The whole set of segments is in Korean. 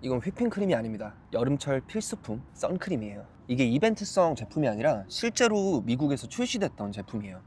이건 휘핑크림이 아닙니다. 여름철 필수품 선크림이에요. 이게 이벤트성 제품이 아니라 실제로 미국에서 출시됐던 제품이에요.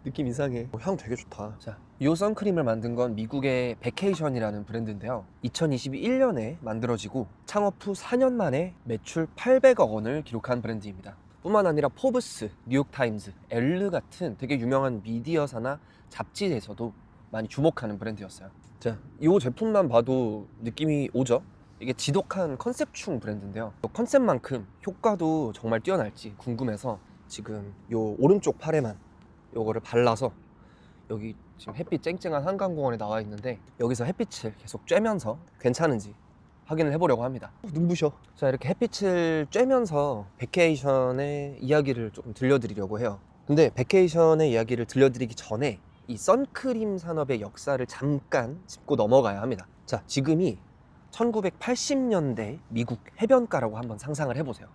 느낌 이상해. 향 되게 좋다. 자, 이 선크림을 만든 건 미국의 베케이션이라는 브랜드인데요. 2021년에 만들어지고 창업 후 4년 만에 매출 800억 원을 기록한 브랜드입니다. 뿐만 아니라 포브스, 뉴욕타임즈, 엘르 같은 되게 유명한 미디어사나 잡지에서도 많이 주목하는 브랜드였어요. 자, 이 제품만 봐도 느낌이 오죠? 이게 지독한 컨셉충 브랜드인데요. 컨셉만큼 효과도 정말 뛰어날지 궁금해서 지금 요 오른쪽 팔에만 요거를 발라서 여기 지금 햇빛 쨍쨍한 한강공원에 나와 있는데 여기서 햇빛을 계속 쬐면서 괜찮은지 확인을 해보려고 합니다. 눈부셔. 자, 이렇게 햇빛을 쬐면서 베케이션의 이야기를 조금 들려드리려고 해요. 근데 베케이션의 이야기를 들려드리기 전에 이 선크림 산업의 역사를 잠깐 짚고 넘어가야 합니다. 자, 지금이 1980년대 미국 해변가라고 한번 상상을 해보세요.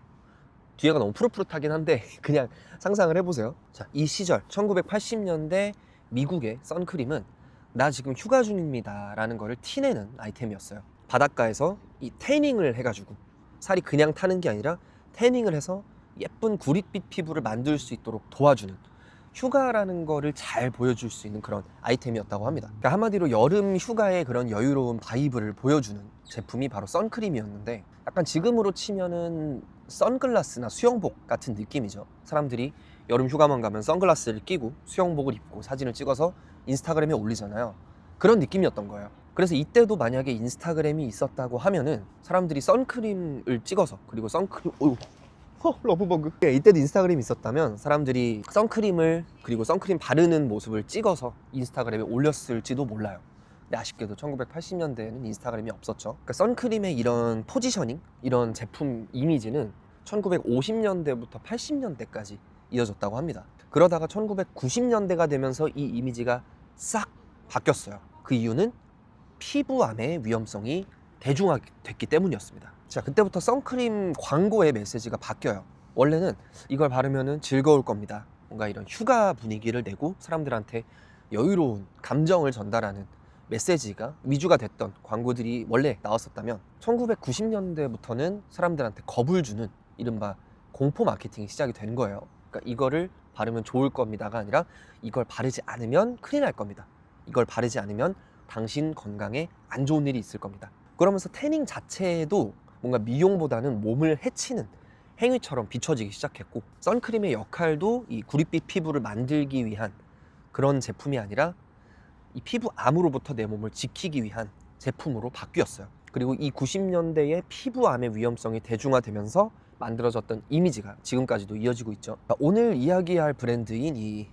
뒤에가 너무 푸릇푸릇하긴 한데 그냥 상상을 해보세요. 자, 이 시절 1980년대 미국의 선크림은 나 지금 휴가 중입니다 라는 거를 티내는 아이템이었어요. 바닷가에서 이 태닝을 해가지고 살이 그냥 타는 게 아니라 태닝을 해서 예쁜 구릿빛 피부를 만들 수 있도록 도와주는, 휴가라는 거를 잘 보여줄 수 있는 그런 아이템이었다고 합니다. 그러니까 한마디로 여름 휴가의 그런 여유로운 바이브를 보여주는 제품이 바로 선크림이었는데, 약간 지금으로 치면은 선글라스나 수영복 같은 느낌이죠. 사람들이 여름 휴가만 가면 선글라스를 끼고 수영복을 입고 사진을 찍어서 인스타그램에 올리잖아요. 그런 느낌이었던 거예요. 그래서 이때도 만약에 인스타그램이 있었다고 하면은 사람들이 선크림을 찍어서, 그리고 선크림, 러브버그. 이때도 인스타그램이 있었다면 사람들이 선크림을, 그리고 선크림 바르는 모습을 찍어서 인스타그램에 올렸을지도 몰라요. 근데 아쉽게도 1980년대에는 인스타그램이 없었죠. 그러니까 선크림의 이런 포지셔닝, 이런 제품 이미지는 1950년대부터 80년대까지 이어졌다고 합니다. 그러다가 1990년대가 되면서 이 이미지가 싹 바뀌었어요. 그 이유는 피부암의 위험성이 대중화됐기 때문이었습니다. 자, 그때부터 선크림 광고의 메시지가 바뀌어요. 원래는 이걸 바르면 즐거울 겁니다. 뭔가 이런 휴가 분위기를 내고 사람들한테 여유로운 감정을 전달하는 메시지가 위주가 됐던 광고들이 원래 나왔었다면, 1990년대부터는 사람들한테 겁을 주는 이른바 공포 마케팅이 시작이 된 거예요. 그러니까 이거를 바르면 좋을 겁니다가 아니라 이걸 바르지 않으면 큰일 날 겁니다. 이걸 바르지 않으면 당신 건강에 안 좋은 일이 있을 겁니다. 그러면서 태닝 자체도 뭔가 미용보다는 몸을 해치는 행위처럼 비춰지기 시작했고, 선크림의 역할도 이 구릿빛 피부를 만들기 위한 그런 제품이 아니라 이 피부암으로부터 내 몸을 지키기 위한 제품으로 바뀌었어요. 그리고 이 90년대의 피부암의 위험성이 대중화되면서 만들어졌던 이미지가 지금까지도 이어지고 있죠. 오늘 이야기할 브랜드인 이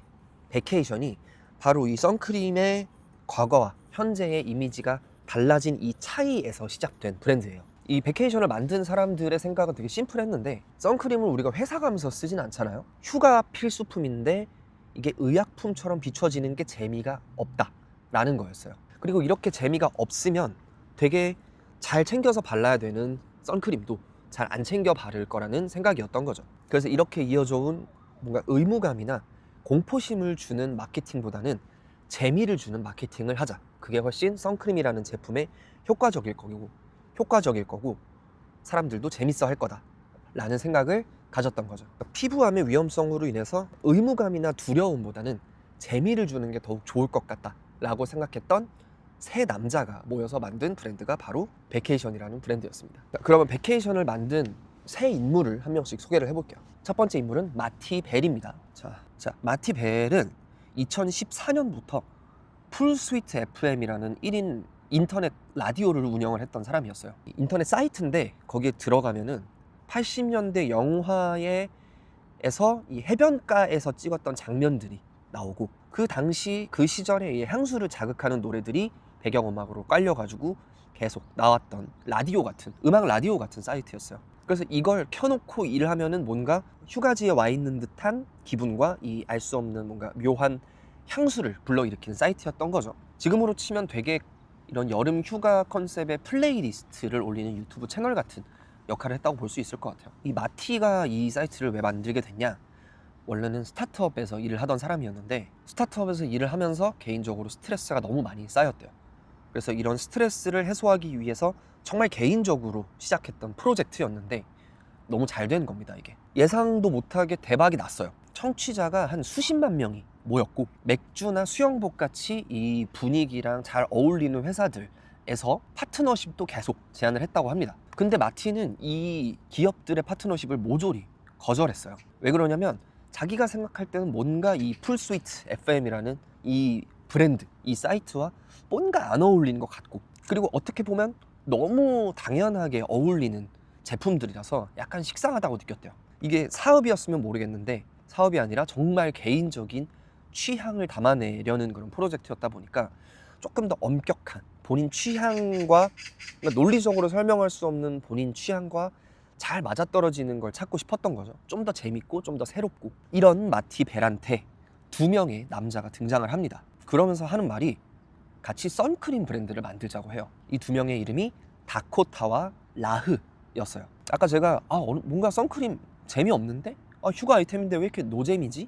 베케이션이 바로 이 선크림의 과거와 현재의 이미지가 달라진 이 차이에서 시작된 브랜드예요. 이 베케이션을 만든 사람들의 생각은 되게 심플했는데, 선크림을 우리가 회사 가면서 쓰진 않잖아요. 휴가 필수품인데 이게 의약품처럼 비춰지는 게 재미가 없다 라는 거였어요. 그리고 이렇게 재미가 없으면 되게 잘 챙겨서 발라야 되는 선크림도 잘 안 챙겨 바를 거라는 생각이었던 거죠. 그래서 이렇게 이어져 온 뭔가 의무감이나 공포심을 주는 마케팅보다는 재미를 주는 마케팅을 하자, 그게 훨씬 선크림이라는 제품에 효과적일 거고 사람들도 재밌어 할 거다 라는 생각을 가졌던 거죠. 피부암의 위험성으로 인해서 의무감이나 두려움보다는 재미를 주는 게 더욱 좋을 것 같다 라고 생각했던 세 남자가 모여서 만든 브랜드가 바로 베케이션이라는 브랜드였습니다. 그러면 베케이션을 만든 세 인물을 한 명씩 소개를 해볼게요. 첫 번째 인물은 마티 벨입니다. 자, 마티 벨은 2014년부터 풀스위트 FM이라는 1인 인터넷 라디오를 운영을 했던 사람이었어요. 인터넷 사이트인데 거기에 들어가면은 80년대 영화에서 이 해변가에서 찍었던 장면들이 나오고, 그 당시 그 시절에 이 향수를 자극하는 노래들이 배경음악으로 깔려가지고 계속 나왔던 라디오 같은, 음악 라디오 같은 사이트였어요. 그래서 이걸 켜놓고 일하면은 뭔가 휴가지에 와 있는 듯한 기분과 이 알 수 없는 뭔가 묘한 향수를 불러일으키는 사이트였던 거죠. 지금으로 치면 되게 이런 여름 휴가 컨셉의 플레이리스트를 올리는 유튜브 채널 같은 역할을 했다고 볼 수 있을 것 같아요. 이 마티가 이 사이트를 왜 만들게 됐냐, 원래는 스타트업에서 일을 하던 사람이었는데 스타트업에서 일을 하면서 개인적으로 스트레스가 너무 많이 쌓였대요. 그래서 이런 스트레스를 해소하기 위해서 정말 개인적으로 시작했던 프로젝트였는데 너무 잘 된 겁니다. 이게 예상도 못하게 대박이 났어요. 청취자가 한 수십만 명이 모였고 맥주나 수영복 같이 이 분위기랑 잘 어울리는 회사들에서 파트너십도 계속 제안을 했다고 합니다. 근데 마티는 이 기업들의 파트너십을 모조리 거절했어요. 왜 그러냐면 자기가 생각할 때는 뭔가 이 풀스위트 FM이라는 이 브랜드, 이 사이트와 뭔가 안 어울리는 것 같고, 그리고 어떻게 보면 너무 당연하게 어울리는 제품들이라서 약간 식상하다고 느꼈대요. 이게 사업이었으면 모르겠는데 사업이 아니라 정말 개인적인 취향을 담아내려는 그런 프로젝트였다 보니까 조금 더 엄격한 본인 취향과, 그러니까 논리적으로 설명할 수 없는 본인 취향과 잘 맞아떨어지는 걸 찾고 싶었던 거죠. 좀 더 재밌고 좀 더 새롭고. 이런 마티 벨한테 두 명의 남자가 등장을 합니다. 그러면서 하는 말이 같이 선크림 브랜드를 만들자고 해요. 이 두 명의 이름이 다코타와 라흐였어요. 아까 제가 뭔가 선크림 재미없는데? 휴가 아이템인데 왜 이렇게 노잼이지?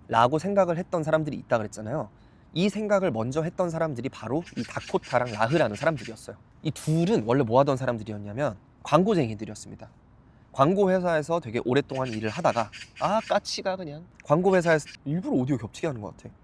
라고 생각을 했던 사람들이 있다 그랬잖아요. 이 생각을 먼저 했던 사람들이 바로 이 다코타랑 라흐라는 사람들이었어요. 이 둘은 원래 뭐 하던 사람들이었냐면 광고쟁이들이었습니다. 광고 회사에서 되게 오랫동안 일을 하다가 까치가 그냥 광고 회사에서 일부러 오디오 겹치게 하는 것 같아.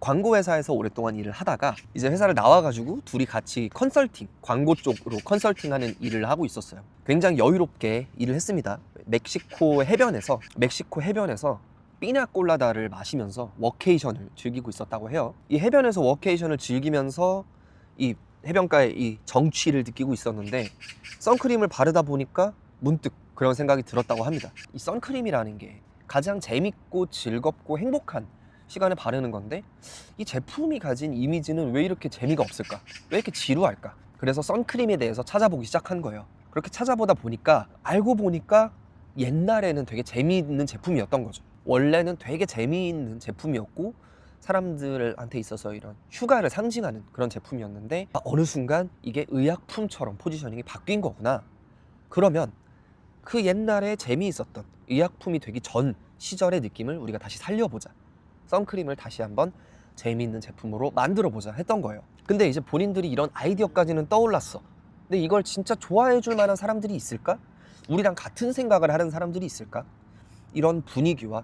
광고 회사에서 오랫동안 일을 하다가 이제 회사를 나와가지고 둘이 같이 컨설팅, 광고 쪽으로 컨설팅하는 일을 하고 있었어요. 굉장히 여유롭게 일을 했습니다. 멕시코 해변에서 피냐콜라다를 마시면서 워케이션을 즐기고 있었다고 해요. 이 해변에서 워케이션을 즐기면서 이 해변가의 이 정취를 느끼고 있었는데 선크림을 바르다 보니까 문득 그런 생각이 들었다고 합니다. 이 선크림이라는 게 가장 재밌고 즐겁고 행복한 시간에 바르는 건데 이 제품이 가진 이미지는 왜 이렇게 재미가 없을까? 왜 이렇게 지루할까? 그래서 선크림에 대해서 찾아보기 시작한 거예요. 그렇게 찾아보다 보니까 알고 보니까 옛날에는 되게 재미있는 제품이었던 거죠. 원래는 되게 재미있는 제품이었고 사람들한테 있어서 이런 휴가를 상징하는 그런 제품이었는데 어느 순간 이게 의약품처럼 포지셔닝이 바뀐 거구나. 그러면 그 옛날에 재미있었던 의약품이 되기 전 시절의 느낌을 우리가 다시 살려보자. 선크림을 다시 한번 재미있는 제품으로 만들어보자 했던 거예요. 근데 이제 본인들이 이런 아이디어까지는 떠올랐어. 근데 이걸 진짜 좋아해 줄 만한 사람들이 있을까? 우리랑 같은 생각을 하는 사람들이 있을까? 이런 분위기와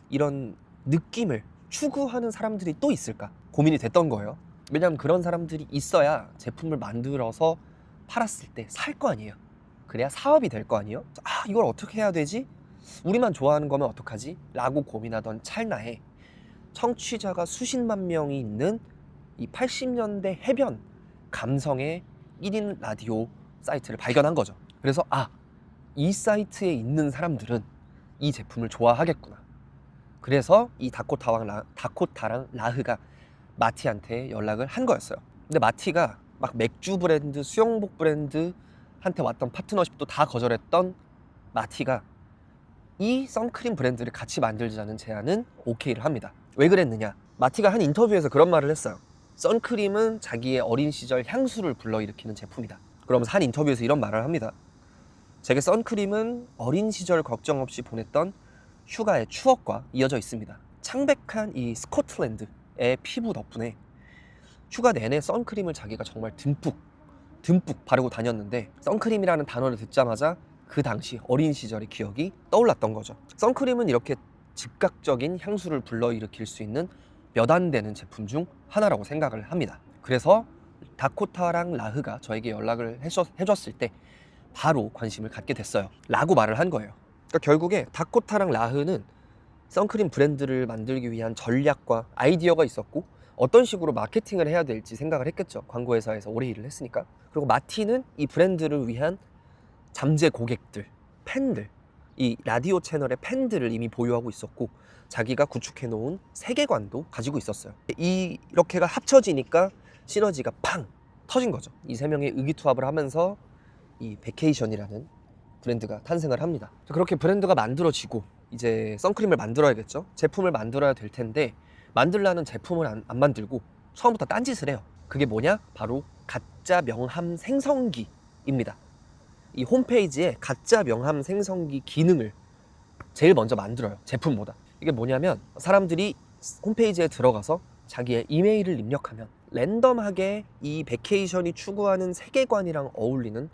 이런 느낌을 추구하는 사람들이 또 있을까? 고민이 됐던 거예요. 왜냐면 그런 사람들이 있어야 제품을 만들어서 팔았을 때 살 거 아니에요. 그래야 사업이 될 거 아니에요? 이걸 어떻게 해야 되지? 우리만 좋아하는 거면 어떡하지? 라고 고민하던 찰나에 청취자가 수십만 명이 있는 이 80년대 해변 감성의 1인 라디오 사이트를 발견한 거죠. 그래서 이 사이트에 있는 사람들은 이 제품을 좋아하겠구나. 그래서 이 다코타랑 라흐가 마티한테 연락을 한 거였어요. 근데 마티가 막 맥주 브랜드, 수영복 브랜드한테 왔던 파트너십도 다 거절했던 마티가 이 선크림 브랜드를 같이 만들자는 제안은 오케이를 합니다. 왜 그랬느냐? 마티가 한 인터뷰에서 그런 말을 했어요. 선크림은 자기의 어린 시절 향수를 불러일으키는 제품이다. 그러면서 한 인터뷰에서 이런 말을 합니다. 제게 선크림은 어린 시절 걱정 없이 보냈던 휴가의 추억과 이어져 있습니다. 창백한 이 스코틀랜드의 피부 덕분에 휴가 내내 선크림을 자기가 정말 듬뿍 바르고 다녔는데 선크림이라는 단어를 듣자마자 그 당시 어린 시절의 기억이 떠올랐던 거죠. 선크림은 이렇게 즉각적인 향수를 불러일으킬 수 있는 몇 안 되는 제품 중 하나라고 생각을 합니다. 그래서 다코타랑 라흐가 저에게 연락을 해줬을 때 바로 관심을 갖게 됐어요 라고 말을 한 거예요. 그러니까 결국에 다코타랑 라흐는 선크림 브랜드를 만들기 위한 전략과 아이디어가 있었고 어떤 식으로 마케팅을 해야 될지 생각을 했겠죠. 광고회사에서 오래 일을 했으니까. 그리고 마티는 이 브랜드를 위한 잠재 고객들, 팬들, 이 라디오 채널의 팬들을 이미 보유하고 있었고 자기가 구축해 놓은 세계관도 가지고 있었어요. 이렇게가 합쳐지니까 시너지가 팡 터진 거죠. 이 세 명의 의기투합을 하면서 이 베케이션이라는 브랜드가 탄생을 합니다. 그렇게 브랜드가 만들어지고 이제 선크림을 만들어야겠죠. 제품을 만들어야 될 텐데 만들라는 제품을 안 만들고 처음부터 딴짓을 해요. 그게 뭐냐? 바로 가짜 명함 생성기입니다. 이 홈페이지에 가짜 명함 생성기 기능을 제일 먼저 만들어요. 제품보다. 이게 뭐냐면 사람들이 홈페이지에 들어가서 자기의 이메일을 입력하면 랜덤하게 이 베케이션이 추구하는 세계관이랑 어울리는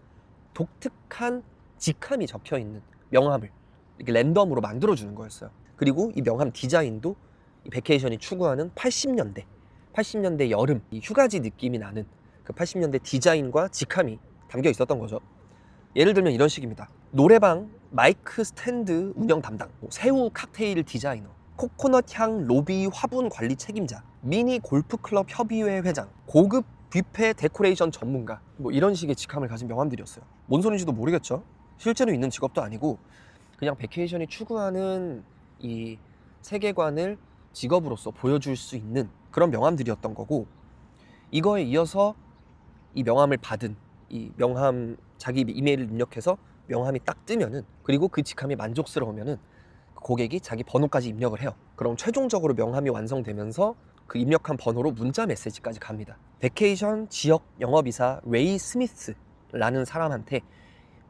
독특한 직함이 적혀있는 명함을 이렇게 랜덤으로 만들어주는 거였어요. 그리고 이 명함 디자인도 이 베케이션이 추구하는 80년대 여름 이 휴가지 느낌이 나는 그 80년대 디자인과 직함이 담겨 있었던 거죠. 예를 들면 이런 식입니다. 노래방 마이크 스탠드 운영 담당, 새우 칵테일 디자이너, 코코넛 향 로비 화분 관리 책임자, 미니 골프클럽 협의회 회장, 고급 뷔페 데코레이션 전문가, 뭐 이런 식의 직함을 가진 명함들이었어요. 뭔 소린지도 모르겠죠. 실제로 있는 직업도 아니고 그냥 베케이션이 추구하는 이 세계관을 직업으로서 보여줄 수 있는 그런 명함들이었던 거고, 이거에 이어서 이 명함을 받은 이 명함 자기 이메일을 입력해서 명함이 딱 뜨면은, 그리고 그 직함이 만족스러우면은 고객이 자기 번호까지 입력을 해요. 그럼 최종적으로 명함이 완성되면서 그 입력한 번호로 문자 메시지까지 갑니다. 베케이션 지역 영업이사 레이 스미스라는 사람한테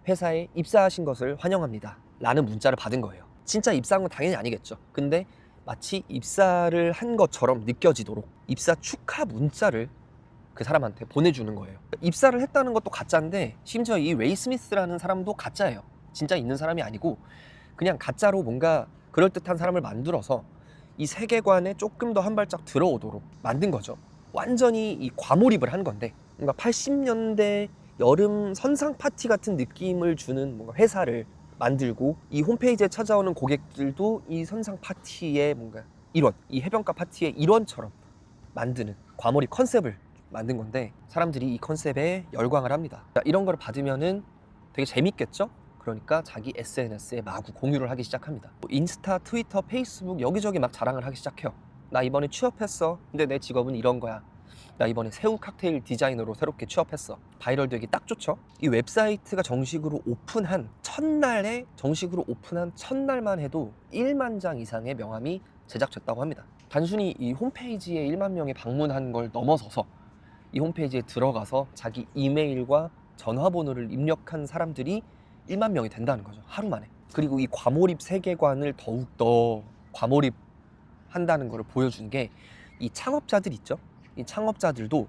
회사에 입사하신 것을 환영합니다 라는 문자를 받은 거예요. 진짜 입사한 건 당연히 아니겠죠. 근데 마치 입사를 한 것처럼 느껴지도록 입사 축하 문자를 그 사람한테 보내주는 거예요. 입사를 했다는 것도 가짜인데, 심지어 이 레이 스미스라는 사람도 가짜예요. 진짜 있는 사람이 아니고 그냥 가짜로 뭔가 그럴듯한 사람을 만들어서 이 세계관에 조금 더 한 발짝 들어오도록 만든 거죠. 완전히 이 과몰입을 한 건데, 뭔가 80년대 여름 선상 파티 같은 느낌을 주는 뭔가 회사를 만들고, 이 홈페이지에 찾아오는 고객들도 이 선상 파티의 뭔가 일원, 이 해변가 파티의 일원처럼 만드는 과몰입 컨셉을 만든 건데, 사람들이 이 컨셉에 열광을 합니다. 이런 걸 받으면은 되게 재밌겠죠? 그러니까 자기 SNS에 마구 공유를 하기 시작합니다. 인스타, 트위터, 페이스북 여기저기 막 자랑을 하기 시작해요. 나 이번에 취업했어. 근데 내 직업은 이런 거야. 나 이번에 새우 칵테일 디자이너로 새롭게 취업했어. 바이럴 되기 딱 좋죠. 이 웹사이트가 정식으로 오픈한 첫날만 해도 1만 장 이상의 명함이 제작됐다고 합니다. 단순히 이 홈페이지에 1만 명이 방문한 걸 넘어서서 이 홈페이지에 들어가서 자기 이메일과 전화번호를 입력한 사람들이 1만 명이 된다는 거죠. 하루 만에. 그리고 이 과몰입 세계관을 더욱더 과몰입한다는 걸 보여준 게 이 창업자들 있죠. 이 창업자들도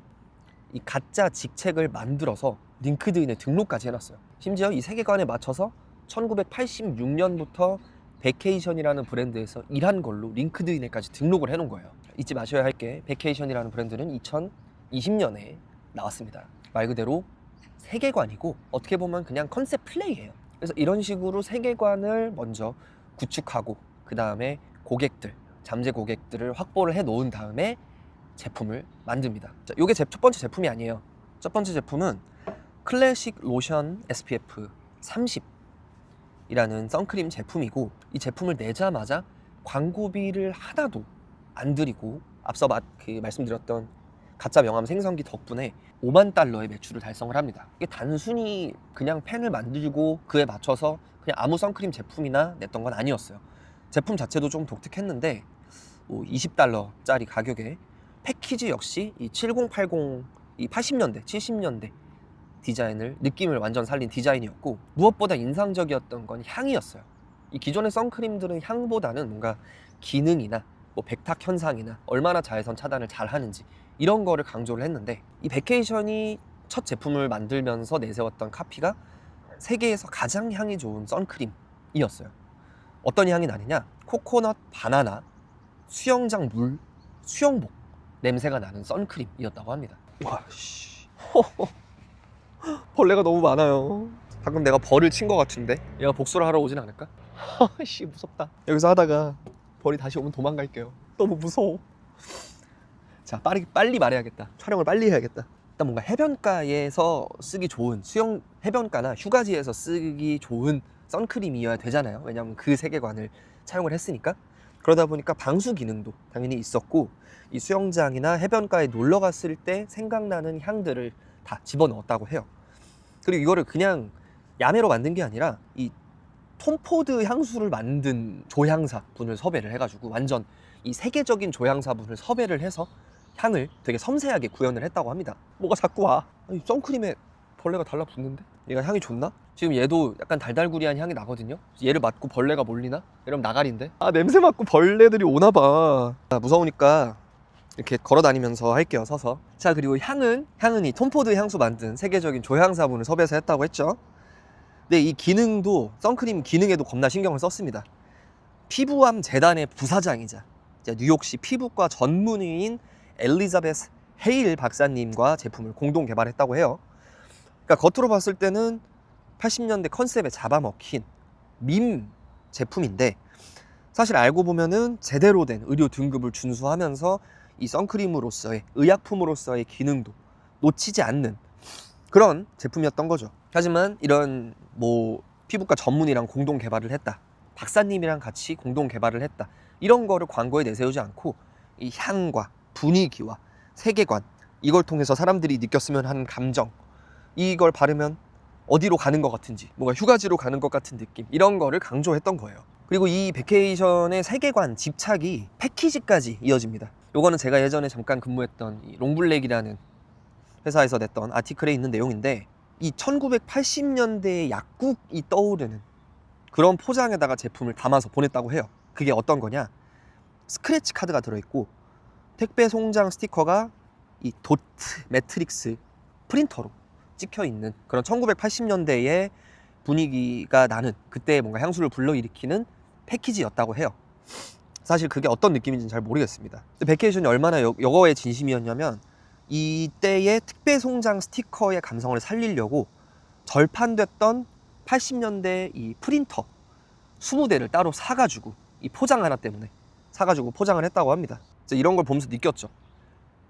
이 가짜 직책을 만들어서 링크드인에 등록까지 해놨어요. 심지어 이 세계관에 맞춰서 1986년부터 베케이션이라는 브랜드에서 일한 걸로 링크드인에까지 등록을 해놓은 거예요. 잊지 마셔야 할 게, 베케이션이라는 브랜드는 2020년에 나왔습니다. 말 그대로 세계관이고 어떻게 보면 그냥 컨셉 플레이예요. 그래서 이런 식으로 세계관을 먼저 구축하고 그 다음에 고객들, 잠재 고객들을 확보를 해 놓은 다음에 제품을 만듭니다. 자, 이게 첫 번째 제품이 아니에요. 첫 번째 제품은 클래식 로션 SPF 30이라는 선크림 제품이고, 이 제품을 내자마자 광고비를 하나도 안 들이고 앞서 말씀드렸던 가짜 명함 생성기 덕분에 5만 달러의 매출을 달성을 합니다. 이게 단순히 그냥 펜을 만들고 그에 맞춰서 그냥 아무 선크림 제품이나 냈던 건 아니었어요. 제품 자체도 좀 독특했는데 20달러짜리 가격에 패키지 역시 이 7080, 이 80년대, 70년대 디자인을, 느낌을 완전 살린 디자인이었고, 무엇보다 인상적이었던 건 향이었어요. 이 기존의 선크림들은 향보다는 뭔가 기능이나 뭐 백탁 현상이나 얼마나 자외선 차단을 잘 하는지 이런 거를 강조를 했는데, 이 베케이션이 첫 제품을 만들면서 내세웠던 카피가 세계에서 가장 향이 좋은 선크림이었어요. 어떤 향이 나느냐? 코코넛, 바나나, 수영장 물, 수영복 냄새가 나는 선크림이었다고 합니다. 와, 씨. 벌레가 너무 많아요. 방금 내가 벌을 친 것 같은데 얘가 복수를 하러 오진 않을까? 씨, 무섭다. 여기서 하다가 벌이 다시 오면 도망갈게요. 너무 무서워. 자, 빨리 말해야겠다. 촬영을 빨리 해야겠다. 일단 뭔가 해변가에서 쓰기 좋은, 해변가나 휴가지에서 쓰기 좋은 선크림이어야 되잖아요. 왜냐하면 그 세계관을 차용을 했으니까. 그러다 보니까 방수 기능도 당연히 있었고, 이 수영장이나 해변가에 놀러 갔을 때 생각나는 향들을 다 집어넣었다고 해요. 그리고 이거를 그냥 야매로 만든 게 아니라 이 톰 포드 향수를 만든 조향사 분을 섭외를 해가지고 완전 이 세계적인 조향사 분을 섭외를 해서 향을 되게 섬세하게 구현을 했다고 합니다. 뭐가 자꾸 와. 아니, 선크림에 벌레가 달라붙는데? 얘가 향이 좋나? 지금 얘도 약간 달달구리한 향이 나거든요. 얘를 맡고 벌레가 몰리나? 이러면 나가린데? 아, 냄새 맡고 벌레들이 오나봐. 아, 무서우니까 이렇게 걸어 다니면서 할게요, 서서. 자, 그리고 향은 이 톰포드 향수 만든 세계적인 조향사분을 섭외해서 했다고 했죠. 근데 이 기능도, 선크림 기능에도 겁나 신경을 썼습니다. 피부암 재단의 부사장이자 뉴욕시 피부과 전문의인 엘리자베스 헤일 박사님과 제품을 공동 개발했다고 해요. 그러니까 겉으로 봤을 때는 80년대 컨셉에 잡아먹힌 밈 제품인데, 사실 알고 보면은 제대로 된 의료 등급을 준수하면서 이 선크림으로서의, 의약품으로서의 기능도 놓치지 않는 그런 제품이었던 거죠. 하지만 이런 뭐 피부과 전문이랑 공동 개발을 했다, 박사님이랑 같이 공동 개발을 했다, 이런 거를 광고에 내세우지 않고 이 향과 분위기와 세계관, 이걸 통해서 사람들이 느꼈으면 하는 감정, 이걸 바르면 어디로 가는 것 같은지, 뭔가 휴가지로 가는 것 같은 느낌, 이런 거를 강조했던 거예요. 그리고 이 베케이션의 세계관, 집착이 패키지까지 이어집니다. 요거는 제가 예전에 잠깐 근무했던 이 롱블랙이라는 회사에서 냈던 아티클에 있는 내용인데, 이 1980년대의 약국이 떠오르는 그런 포장에다가 제품을 담아서 보냈다고 해요. 그게 어떤 거냐? 스크래치 카드가 들어있고 택배 송장 스티커가 이 도트 매트릭스 프린터로 찍혀 있는 그런 1980년대의 분위기가 나는, 그때 뭔가 향수를 불러일으키는 패키지였다고 해요. 사실 그게 어떤 느낌인지는 잘 모르겠습니다. 베케이션이 얼마나 여거의 진심이었냐면, 이때의 택배 송장 스티커의 감성을 살리려고 절판됐던 80년대 이 프린터 20대를 따로 사가지고, 이 포장 하나 때문에 사가지고 포장을 했다고 합니다. 이런 걸 보면서 느꼈죠.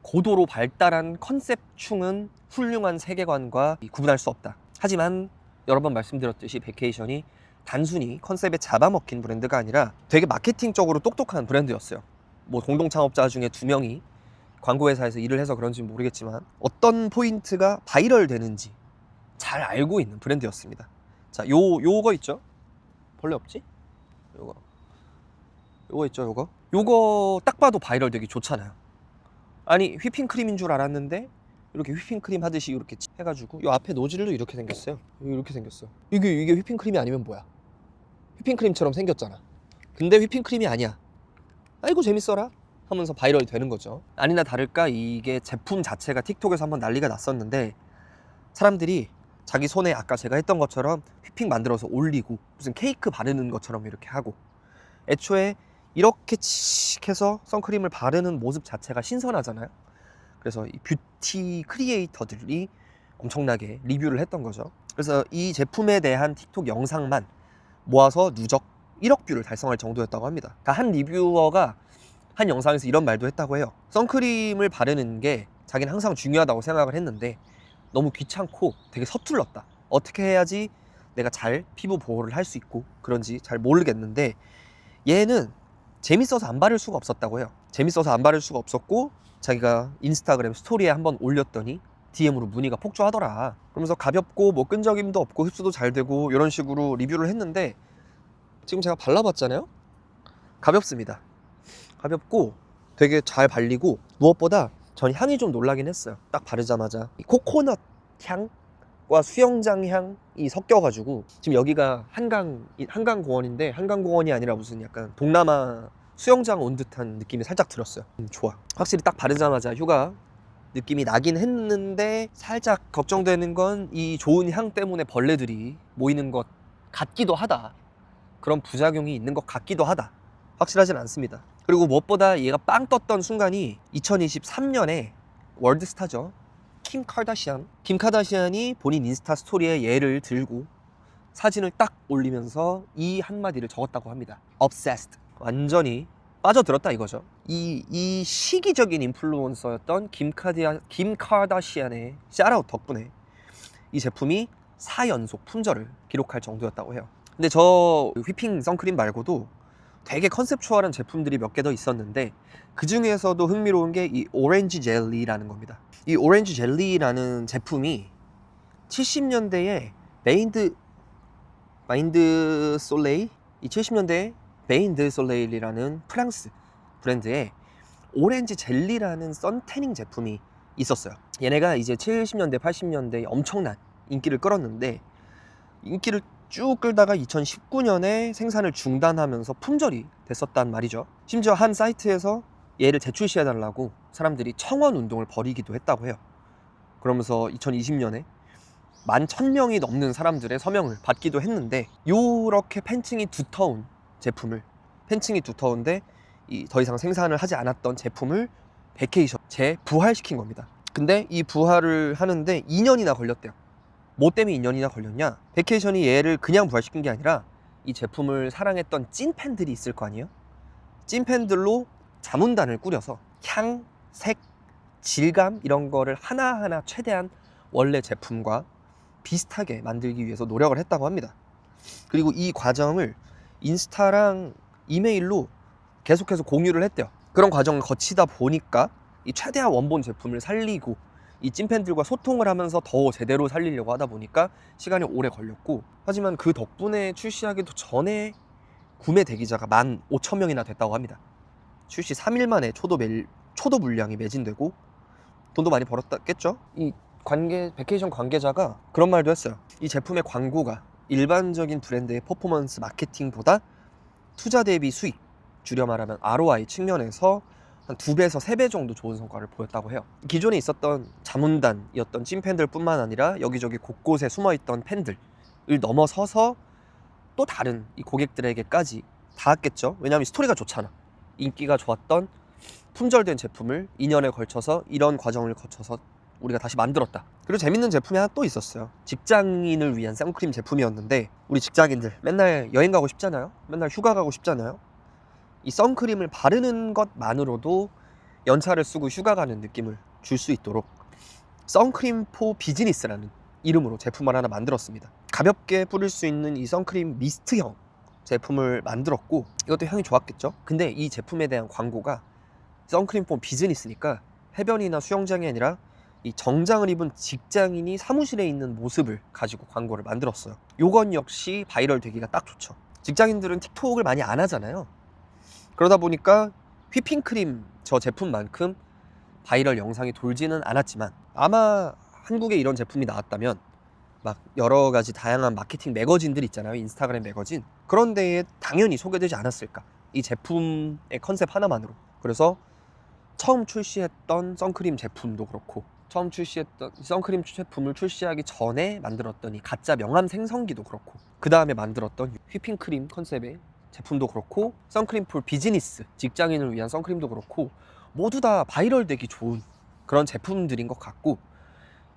고도로 발달한 컨셉충은 훌륭한 세계관과 구분할 수 없다. 하지만 여러 번 말씀드렸듯이 베케이션이 단순히 컨셉에 잡아먹힌 브랜드가 아니라 되게 마케팅적으로 똑똑한 브랜드였어요. 뭐 공동 창업자 중에 2명이 광고회사에서 일을 해서 그런지 모르겠지만 어떤 포인트가 바이럴 되는지 잘 알고 있는 브랜드였습니다. 자, 요거 있죠? 벌레 없지? 요거 있죠, 요거 딱 봐도 바이럴 되기 좋잖아요. 아니, 휘핑크림인 줄 알았는데 이렇게 휘핑크림 하듯이 이렇게 해가지고 요 앞에 노즐도 이렇게 생겼어요. 이렇게 생겼어. 이게 휘핑크림이 아니면 뭐야? 휘핑크림처럼 생겼잖아. 근데 휘핑크림이 아니야. 아이고 재밌어라 하면서 바이럴이 되는 거죠. 아니나 다를까 이게 제품 자체가 틱톡에서 한번 난리가 났었는데, 사람들이 자기 손에 아까 제가 했던 것처럼 휘핑 만들어서 올리고 무슨 케이크 바르는 것처럼 이렇게 하고, 애초에 이렇게 칙 해서 선크림을 바르는 모습 자체가 신선하잖아요. 그래서 이 뷰티 크리에이터들이 엄청나게 리뷰를 했던 거죠. 그래서 이 제품에 대한 틱톡 영상만 모아서 누적 1억 뷰를 달성할 정도였다고 합니다. 그러니까 한 리뷰어가 한 영상에서 이런 말도 했다고 해요. 선크림을 바르는 게 자기는 항상 중요하다고 생각을 했는데 너무 귀찮고 되게 서툴렀다. 어떻게 해야지 내가 잘 피부 보호를 할 수 있고 그런지 잘 모르겠는데, 얘는 재밌어서 안 바를 수가 없었다고 해요. 재밌어서 안 바를 수가 없었고, 자기가 인스타그램 스토리에 한번 올렸더니 DM으로 문의가 폭주하더라. 그러면서 가볍고 뭐 끈적임도 없고 흡수도 잘 되고 이런 식으로 리뷰를 했는데, 지금 제가 발라봤잖아요. 가볍습니다. 가볍고 되게 잘 발리고, 무엇보다 전 향이 좀 놀라긴 했어요. 딱 바르자마자 이 코코넛 향과 수영장 향이 섞여가지고, 지금 여기가 한강공원인데 한강공원이 아니라 무슨 약간 동남아 수영장 온 듯한 느낌이 살짝 들었어요. 좋아. 확실히 딱 바르자마자 휴가 느낌이 나긴 했는데, 살짝 걱정되는 건 이 좋은 향 때문에 벌레들이 모이는 것 같기도 하다. 그런 부작용이 있는 것 같기도 하다. 확실하진 않습니다. 그리고 무엇보다 얘가 빵 떴던 순간이 2023년에 월드스타죠. 킴 카다시안이 본인 인스타 스토리에 얘를 들고 사진을 딱 올리면서 이 한마디를 적었다고 합니다. Obsessed. 완전히 빠져들었다 이거죠. 이 시기적인 인플루언서였던 김 카다시안의 샤라웃 덕분에 이 제품이 4연속 품절을 기록할 정도였다고 해요. 근데 저 휘핑 선크림 말고도 되게 컨셉추얼한 제품들이 몇 개 더 있었는데, 그 중에서도 흥미로운 게 이 오렌지 젤리라는 겁니다. 이 오렌지 젤리라는 제품이 70년대에 마인드 솔레일, 이 70년대에 베인드 솔레일이라는 프랑스 브랜드의 오렌지 젤리라는 선태닝 제품이 있었어요. 얘네가 이제 70년대 80년대에 엄청난 인기를 끌었는데 인기를 쭉 끌다가 2019년에 생산을 중단하면서 품절이 됐었단 말이죠. 심지어 한 사이트에서 얘를 재출시해달라고 사람들이 청원 운동을 벌이기도 했다고 해요. 그러면서 2020년에 11,000명이 넘는 사람들의 서명을 받기도 했는데, 요렇게 팬층이 두터운 제품을, 팬층이 두터운데 더 이상 생산을 하지 않았던 제품을 베케이션 재부활시킨 겁니다. 근데 이 부활을 하는데 2년이나 걸렸대요. 뭐 때문에 2년이나 걸렸냐? 베케이션이 얘를 그냥 부활시킨 게 아니라 이 제품을 사랑했던 찐팬들이 있을 거 아니에요? 찐팬들로 자문단을 꾸려서 향, 색, 질감 이런 거를 하나하나 최대한 원래 제품과 비슷하게 만들기 위해서 노력을 했다고 합니다. 그리고 이 과정을 인스타랑 이메일로 계속해서 공유를 했대요. 그런 과정을 거치다 보니까 이 최대한 원본 제품을 살리고 이 찐팬들과 소통을 하면서 더 제대로 살리려고 하다 보니까 시간이 오래 걸렸고, 하지만 그 덕분에 출시하기도 전에 구매 대기자가 15,000명이나 됐다고 합니다. 출시 3일 만에 초도 물량이 매진되고 돈도 많이 벌었겠죠? 이 베케이션 관계자가 그런 말도 했어요. 이 제품의 광고가 일반적인 브랜드의 퍼포먼스 마케팅보다 투자 대비 수익, 줄여 말하면 ROI 측면에서 한 2배에서 3배 정도 좋은 성과를 보였다고 해요. 기존에 있었던 자문단이었던 찐팬들 뿐만 아니라 여기저기 곳곳에 숨어있던 팬들을 넘어서서 또 다른 이 고객들에게까지 닿았겠죠. 왜냐하면 스토리가 좋잖아. 인기가 좋았던 품절된 제품을 2년에 걸쳐서 이런 과정을 거쳐서 우리가 다시 만들었다. 그리고 재밌는 제품이 하나 또 있었어요. 직장인을 위한 선크림 제품이었는데, 우리 직장인들 맨날 여행 가고 싶잖아요. 맨날 휴가 가고 싶잖아요. 이 선크림을 바르는 것만으로도 연차를 쓰고 휴가 가는 느낌을 줄 수 있도록 선크림 포 비즈니스라는 이름으로 제품을 하나 만들었습니다. 가볍게 뿌릴 수 있는 이 선크림 미스트형 제품을 만들었고, 이것도 향이 좋았겠죠. 근데 이 제품에 대한 광고가 선크림 포 비즈니스니까 해변이나 수영장이 아니라 이 정장을 입은 직장인이 사무실에 있는 모습을 가지고 광고를 만들었어요. 요건 역시 바이럴 되기가 딱 좋죠. 직장인들은 틱톡을 많이 안 하잖아요. 그러다 보니까 휘핑크림 저 제품만큼 바이럴 영상이 돌지는 않았지만, 아마 한국에 이런 제품이 나왔다면 막 여러 가지 다양한 마케팅 매거진들 있잖아요. 인스타그램 매거진. 그런 데에 당연히 소개되지 않았을까, 이 제품의 컨셉 하나만으로. 그래서 처음 출시했던 선크림 제품도 그렇고, 처음 출시했던 선크림 제품을 출시하기 전에 만들었던 이 가짜 명함 생성기도 그렇고, 그 다음에 만들었던 휘핑크림 컨셉의 제품도 그렇고, 선크림 폴 비즈니스, 직장인을 위한 선크림도 그렇고, 모두 다 바이럴 되기 좋은 그런 제품들인 것 같고,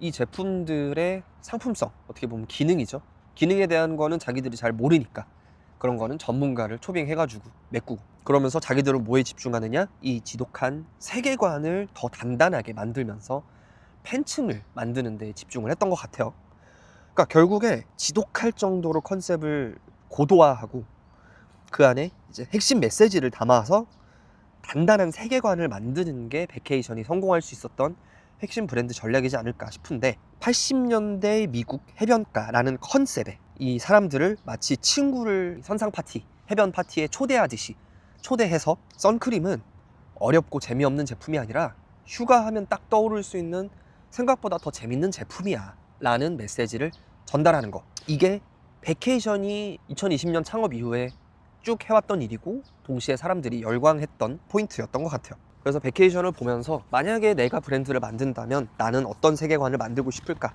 이 제품들의 상품성, 어떻게 보면 기능이죠. 기능에 대한 거는 자기들이 잘 모르니까 그런 거는 전문가를 초빙해가지고 메꾸고, 그러면서 자기들은 뭐에 집중하느냐? 이 지독한 세계관을 더 단단하게 만들면서 팬층을 만드는 데 집중을 했던 것 같아요. 그러니까 결국에 지독할 정도로 컨셉을 고도화하고 그 안에 이제 핵심 메시지를 담아서 단단한 세계관을 만드는 게 베케이션이 성공할 수 있었던 핵심 브랜드 전략이지 않을까 싶은데, 80년대 미국 해변가라는 컨셉에 이 사람들을 마치 친구를 선상 파티, 해변 파티에 초대하듯이 초대해서, 선크림은 어렵고 재미없는 제품이 아니라 휴가하면 딱 떠오를 수 있는 생각보다 더 재밌는 제품이야 라는 메시지를 전달하는 거. 이게 베케이션이 2020년 창업 이후에 쭉 해왔던 일이고, 동시에 사람들이 열광했던 포인트였던 것 같아요. 그래서 베케이션을 보면서 만약에 내가 브랜드를 만든다면 나는 어떤 세계관을 만들고 싶을까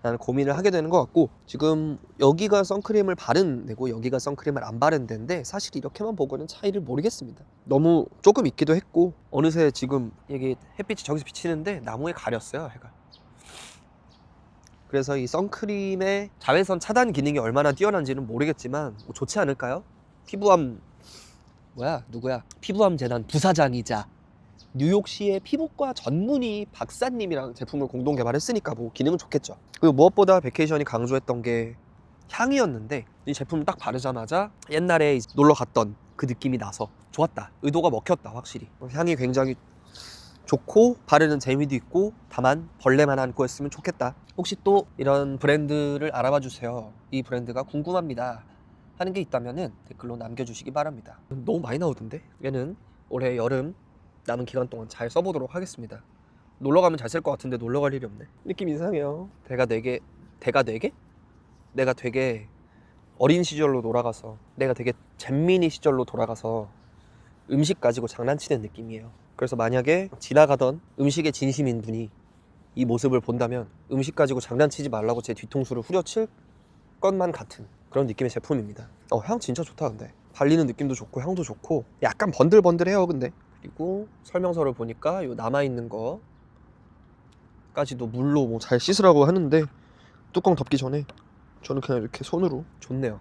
라는 고민을 하게 되는 것 같고, 지금 여기가 선크림을 바른 데고 여기가 선크림을 안 바른 데인데, 사실 이렇게만 보고는 차이를 모르겠습니다. 너무 조금 있기도 했고, 어느새 지금 이게 햇빛이 저기서 비치는데 나무에 가렸어요, 해가. 그래서 이 선크림의 자외선 차단 기능이 얼마나 뛰어난지는 모르겠지만 뭐 좋지 않을까요? 피부암 피부암 재단 부사장이자 뉴욕시의 피부과 전문의 박사님이랑 제품을 공동 개발했으니까 뭐 기능은 좋겠죠. 그리고 무엇보다 베케이션이 강조했던 게 향이었는데, 이 제품을 딱 바르자마자 옛날에 놀러 갔던 그 느낌이 나서 좋았다. 의도가 먹혔다, 확실히. 향이 굉장히 좋고 바르는 재미도 있고, 다만 벌레만 안고 했으면 좋겠다. 혹시 또 이런 브랜드를 알아봐 주세요, 이 브랜드가 궁금합니다 하는 게 있다면 댓글로 남겨주시기 바랍니다. 너무 많이 나오던데? 얘는 올해 여름 남은 기간 동안 잘 써보도록 하겠습니다. 놀러 가면 잘 쓸 것 같은데 놀러 갈 일이 없네. 느낌 이상해요. 배가 4개 대가 되게? 내가 되게 어린 시절로 돌아가서, 내가 되게 잼민이 시절로 돌아가서 음식 가지고 장난치는 느낌이에요. 그래서 만약에 지나가던 음식에 진심인 분이 이 모습을 본다면 음식 가지고 장난치지 말라고 제 뒤통수를 후려칠 것만 같은 그런 느낌의 제품입니다. 향 진짜 좋다. 근데 발리는 느낌도 좋고 향도 좋고 약간 번들번들해요. 근데 그리고 설명서를 보니까 요 남아있는 거까지도 물로 뭐 잘 씻으라고 하는데 뚜껑 덮기 전에 저는 그냥 이렇게 손으로. 좋네요.